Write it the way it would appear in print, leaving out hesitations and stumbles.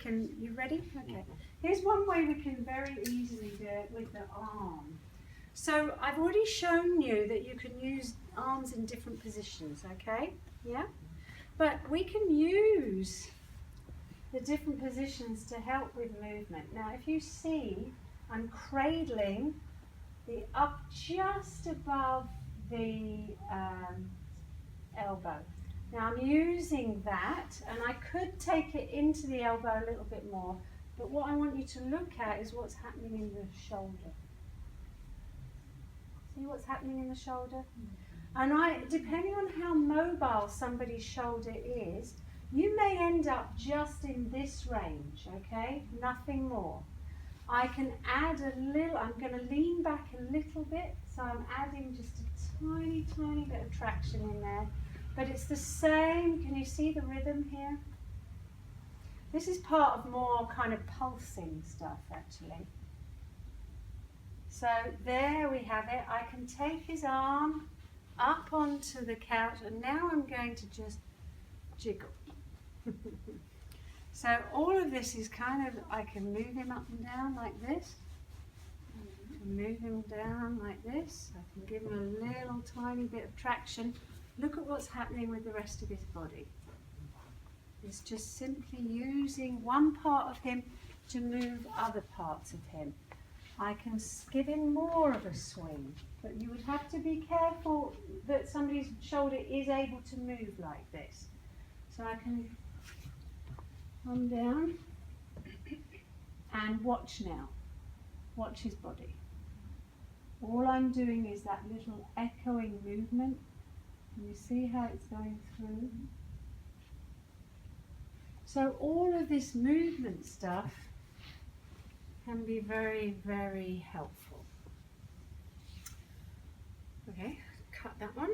can, you ready? Okay. Here's one way we can very easily do it with the arm. So I've already shown you that you can use arms in different positions, okay? Yeah? But we can use the different positions to help with movement. Now if you see, I'm cradling the up just above the elbow. Now I'm using that, and I could take it into the elbow a little bit more, but what I want you to look at is what's happening in the shoulder. See what's happening in the shoulder? And depending on how mobile somebody's shoulder is, you may end up just in this range, okay? Nothing more. I can add a little, I'm going to lean back a little bit, so I'm adding just a tiny, tiny bit of traction in there. But it's the same, can you see the rhythm here? This is part of more kind of pulsing stuff actually. So there we have it. I can take his arm up onto the couch, and now I'm going to just jiggle. So all of this is kind of, I can move him up and down like this. I can move him down like this. I can give him a little tiny bit of traction. Look at what's happening with the rest of his body. It's just simply using one part of him to move other parts of him. I can give him more of a swing, but you would have to be careful that somebody's shoulder is able to move like this. So I can come down and watch now. Watch his body. All I'm doing is that little echoing movement. Can you see how it's going through? So all of this movement stuff can be very, very helpful. Okay, cut that one.